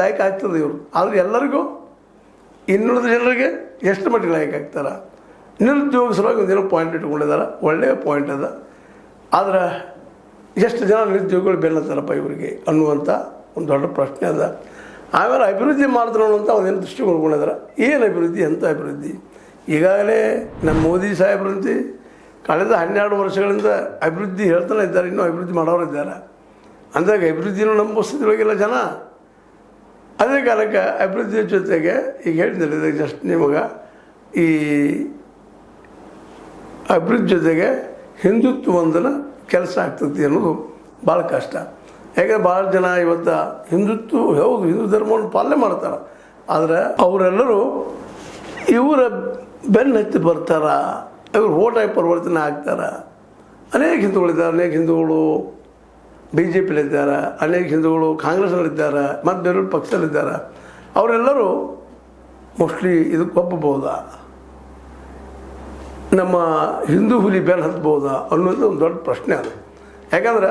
Like ಆಗ್ತದೆ ಇವರು. ಆದರೆ ಎಲ್ಲರಿಗೂ ಇನ್ನುಳಿದ ಜನರಿಗೆ ಎಷ್ಟು ಮಟ್ಟಿಗೆ ಲೈಕ್ ಆಗ್ತಾರೆ. ನಿರುದ್ಯೋಗ ಸಲುವಾಗಿ ಒಂದೇನೋ ಪಾಯಿಂಟ್ ಇಟ್ಕೊಂಡಿದ್ದಾರೆ, ಒಳ್ಳೆಯ ಪಾಯಿಂಟ್ ಅದ. ಆದರೆ ಎಷ್ಟು ಜನ ನಿರುದ್ಯೋಗಿಗಳು ಬೆನ್ನತ್ತಾರಪ್ಪ ಇವರಿಗೆ ಅನ್ನುವಂಥ ಒಂದು ದೊಡ್ಡ ಪ್ರಶ್ನೆ ಅದ. ಆಮೇಲೆ ಅಭಿವೃದ್ಧಿ ಮಾಡಿದ್ರು ಅನ್ನುವಂಥ ಒಂದೇನು ದೃಷ್ಟಿಕೋನ ಕೊಟ್ಟಿದ್ದಾರೆ. ಏನು ಅಭಿವೃದ್ಧಿ, ಎಂಥ ಅಭಿವೃದ್ಧಿ? ಈಗಾಗಲೇ ನಮ್ಮ ಮೋದಿ ಸಾಹೇಬ್ರಂತೆ ಕಳೆದ 12 ವರ್ಷಗಳಿಂದ ಅಭಿವೃದ್ಧಿ ಹೇಳ್ತಾನೆ ಇದ್ದಾರೆ, ಇನ್ನೂ ಅಭಿವೃದ್ಧಿ ಮಾಡೋರು ಇದ್ದಾರೆ. ಅಂದಾಗ ಅಭಿವೃದ್ಧಿನೂ ನಮ್ಮ ಸ್ಥಿತಿಯೊಳಗಿಲ್ಲ ಜನ. ಅದೇ ಕಾಲಕ್ಕೆ ಅಭಿವೃದ್ಧಿಯ ಜೊತೆಗೆ ಈಗ ಹೇಳಿದ್ದೆ ಜಸ್ಟ್ ನಿಮಗೆ, ಈ ಅಭಿವೃದ್ಧಿ ಜೊತೆಗೆ ಹಿಂದುತ್ವವಂದನ ಕೆಲಸ ಆಗ್ತದೆ ಅನ್ನೋದು ಭಾಳ ಕಷ್ಟ. ಯಾಕಂದರೆ ಭಾಳ ಜನ ಇವತ್ತು ಹಿಂದುತ್ವ ಹೌದು, ಹಿಂದೂ ಧರ್ಮವನ್ನು ಪಾಲನೆ ಮಾಡ್ತಾರೆ. ಆದರೆ ಅವರೆಲ್ಲರೂ ಇವರ ಬೆನ್ನು ಹತ್ತಿ ಬರ್ತಾರ, ಇವರು ಓಟಾಗಿ ಪರಿವರ್ತನೆ ಆಗ್ತಾರೆ. ಅನೇಕ ಹಿಂದೂಗಳಿದ್ದಾರೆ, ಅನೇಕ ಹಿಂದೂಗಳು BJPಲಿದ್ದಾರೆ, ಅನೇಕ ಹಿಂದೂಗಳು ಕಾಂಗ್ರೆಸ್ನಲ್ಲಿದ್ದಾರೆ, ಮತ್ತು ಬೇರೆ ಪಕ್ಷದಲ್ಲಿದ್ದಾರೆ. ಅವರೆಲ್ಲರೂ ಮೋಸ್ಟ್ಲಿ ಇದಕ್ಕೆ ಒಪ್ಪಬಹುದಾ, ನಮ್ಮ ಹಿಂದೂ ಹುಲಿ ಬೆನ್ನು ಹತ್ಬೋದಾ ಅನ್ನೋದು ಒಂದು ದೊಡ್ಡ ಪ್ರಶ್ನೆ ಅದು. ಯಾಕಂದ್ರೆ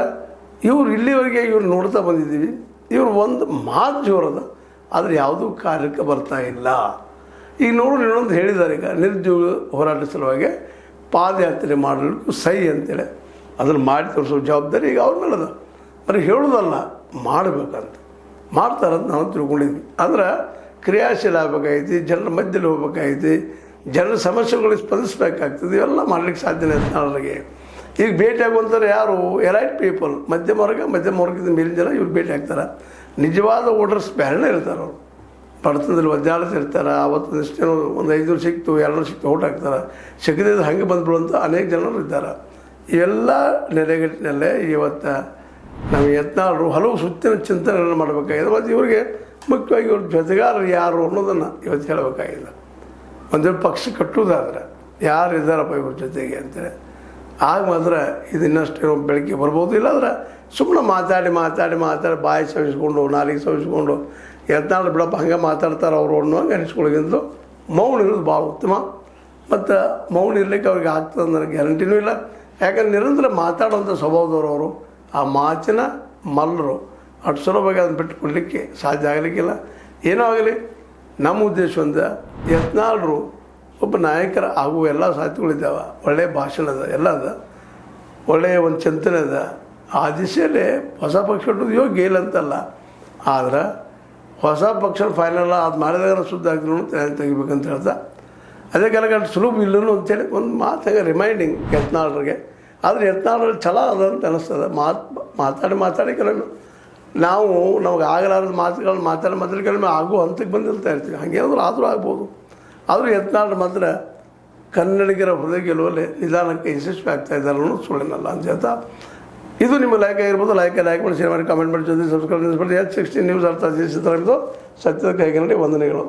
ಇವ್ರು ಇಲ್ಲಿವರೆಗೆ ಇವ್ರು ನೋಡ್ತಾ ಬಂದಿದ್ದೀವಿ, ಇವರು ಒಂದು ಮಾತು ಜೋರದ, ಆದರೆ ಯಾವುದೂ ಕಾರ್ಯಕ್ಕೆ ಬರ್ತಾ ಇಲ್ಲ. ಈಗ ಇನ್ನೊಂದು ಹೇಳಿದ್ದಾರೆ, ಈಗ ನಿರುದ್ಯೋಗ ಹೋರಾಟ ಸಲುವಾಗಿ ಪಾದಯಾತ್ರೆ ಮಾಡಲಿಕ್ಕೂ ಸೈ ಅಂತೇಳಿ ಅದನ್ನು ಮಾಡಿ ತೋರಿಸೋ ಜವಾಬ್ದಾರಿ ಈಗ ಅವ್ರ ಮೇಲದ. ಬರೀ ಹೇಳೋದಲ್ಲ, ಮಾಡಬೇಕಂತ ಮಾಡ್ತಾರಂತ ನಾವು ತಿಳ್ಕೊಂಡಿದ್ವಿ. ಅಂದ್ರೆ ಕ್ರಿಯಾಶೀಲ ಆಗಬೇಕಾಗೈತಿ, ಜನರ ಮಧ್ಯದಲ್ಲಿ ಹೋಗ್ಬೇಕಾಗೈತಿ, ಜನರ ಸಮಸ್ಯೆಗಳಿಗೆ ಸ್ಪಂದಿಸಬೇಕಾಗ್ತದೆ. ಇವೆಲ್ಲ ಮಾಡಲಿಕ್ಕೆ ಸಾಧ್ಯನೇ ಯತ್ನಾಳರಿಗೆ. ಈಗ ಭೇಟಿ ಆಗುವಂಥವ್ರು ಯಾರು? ಎಲೈಟ್ ಪೀಪಲ್, ಮಧ್ಯಮ ವರ್ಗದ ಮೇಲಿನ ಜನ ಇವ್ರು ಭೇಟಿ ಆಗ್ತಾರೆ. ನಿಜವಾದ ವೋಟರ್ಸ್ ಬೇರೆನೇ ಇರ್ತಾರೆ. ಅವರು ಬಡತನದಲ್ಲಿ ಒದ್ದಾಡ್ತಿರ್ತಾರೆ. ಅವತ್ತು ಇಷ್ಟೇನೋ ಒಂದು 500 ಸಿಕ್ತು, 200 ಸಿಕ್ತು ಓಟ್ ಹಾಕ್ತಾರೆ. ಸಿಗದಿದ್ದು ಹಂಗೆ ಬಂದ್ಬಿಡುವಂಥ ಅನೇಕ ಜನರು ಇದ್ದಾರೆ. ಇವೆಲ್ಲ ನೆಲೆಗಟ್ಟಿನಲ್ಲೇ ಇವತ್ತು ನಾವು ಯತ್ನಾಳರು ಹಲವು ಸುತ್ತಿನ ಚಿಂತನೆಗಳನ್ನು ಮಾಡಬೇಕಾಗಿದೆ. ಮತ್ತು ಇವರಿಗೆ ಮುಖ್ಯವಾಗಿ ಇವ್ರ ಜೊತೆಗಾರರು ಯಾರು ಅನ್ನೋದನ್ನು ಇವತ್ತು ಹೇಳಬೇಕಾಗಿದೆ. ಒಂದೆರಡು ಪಕ್ಷ ಕಟ್ಟುವುದಾದ್ರೆ ಯಾರು ಇದ್ದಾರಪ್ಪ ಇವ್ರ ಜೊತೆಗೆ ಅಂತೇಳಿ, ಆಗ ಮಾತ್ರ ಇದು ಇನ್ನಷ್ಟು ಬೆಳಕಿಗೆ ಬರ್ಬೋದು. ಇಲ್ಲಾಂದ್ರೆ ಸುಮ್ಮನೆ ಮಾತಾಡಿ ಬಾಯಿ ಸವಿಸ್ಕೊಂಡು, ನಾಲಿಗೆ ಸವಿಸ್ಕೊಂಡು ಯತ್ನಾಳು ಬಿಡಪ್ಪ ಹಂಗೆ ಮಾತಾಡ್ತಾರೆ ಅವರು ಅನ್ನುವಂಗೆ ಅನಿಸ್ಕೊಳ್ಳೋಗಿಂತ ಮೌನ ಇರೋದು ಭಾಳ ಉತ್ತಮ. ಮತ್ತು ಮೌನ ಇರಲಿಕ್ಕೆ ಅವ್ರಿಗೆ ಆಗ್ತದೆ ನನಗೆ ಗ್ಯಾರಂಟಿನೂ ಇಲ್ಲ. ಯಾಕಂದ್ರೆ ನಿರಂತರ ಮಾತಾಡುವಂಥ ಸ್ವಭಾವದವರು ಅವರು. ಆ ಮಾತಿನ ಮಲ್ಲರು ಅಷ್ಟು ಸುಲಭವಾಗಿ ಅದನ್ನು ಬಿಟ್ಟುಕೊಡ್ಲಿಕ್ಕೆ ಸಾಧ್ಯ ಆಗಲಿಕ್ಕಿಲ್ಲ. ಏನೋ ಆಗಲಿ, ನಮ್ಮ ಉದ್ದೇಶ ಒಂದು ಯತ್ನಾಳರು ಒಬ್ಬ ನಾಯಕರ ಆಗುವ ಎಲ್ಲ ಸಾಧ್ಯತೆಗಳಿದ್ದಾವೆ. ಒಳ್ಳೆಯ ಭಾಷಣ ಅದ, ಎಲ್ಲ ಅದ, ಒಳ್ಳೆಯ ಒಂದು ಚಿಂತನೆ ಅದ. ಆ ದಿಶೆಯಲ್ಲೇ ಹೊಸ ಪಕ್ಷ ಕಟ್ಟೋದು ಯೋಗ್ಯ ಇಲ್ಲ ಅಂತಲ್ಲ. ಆದ್ರೆ ಹೊಸ ಪಕ್ಷ ಫೈನಲ್ ಅದು ಮಾಡಿದಾಗ ಸುದ್ದಿ ಆಗ್ತೀನಿ ತೆಗಿಬೇಕಂತ ಹೇಳ್ತಾ, ಅದೇ ಕಾಲಕ್ಕೆ ಸುಲಭ ಇಲ್ಲೂ ಅಂತೇಳಿ ಒಂದು ಮಾತಾಗ ರಿಮೈಂಡಿಂಗ್ ಯತ್ನಾಳರಿಗೆ. ಆದರೆ ಯತ್ನಾಳರಲ್ಲಿ ಛಲ ಅದ ಅಂತ ಅನ್ನಿಸ್ತದೆ. ಮಾತಾಡಿ ಕೆಲವೊಮ್ಮೆ ನಾವು ನಮಗೆ ಆಗಲಾರದ ಮಾತುಗಳನ್ನ ಮಾತಾಡಿ ಕೆಲವೊಮ್ಮೆ ಆಗೋ ಹಂತಕ್ಕೆ ಬಂದಿರ್ತಾ ಇರ್ತೀವಿ. ಹಾಗೇನಾದ್ರೂ ಆದರೂ ಆಗ್ಬೋದು. ಆದರೂ ಯತ್ನಾಳರು ಮಾತ್ರ ಕನ್ನಡಿಗರ ಹೃದಯ ಗೆಲುವಲ್ಲಿ ನಿಧಾನಕ್ಕೆ ಯಶಸ್ವಿ ಆಗ್ತಾ ಇದ್ದಾರೆ ಅನ್ನೋದು ಸುಳ್ಳಿನಲ್ಲ ಅಂತ ಹೇಳ್ತಾ, ಇದು ನಿಮ್ಮ ಲೈಕ್ ಆಗಿರ್ಬೋದು. ಲೈಕ್ ಮಾಡಿ, ಶೇರ್ ಮಾಡಿ, ಕಾಮೆಂಟ್ ಮಾಡಿ, ಜೊತೆ ಸಬ್ಸ್ಕ್ರೈಬ್ ಮಾಡಿ. H16 ನ್ಯೂಸ್ ಅರ್ಥ ಸತ್ಯದ ಕೈಗನ್ನಡಿ ವಂದನೆಗಳು.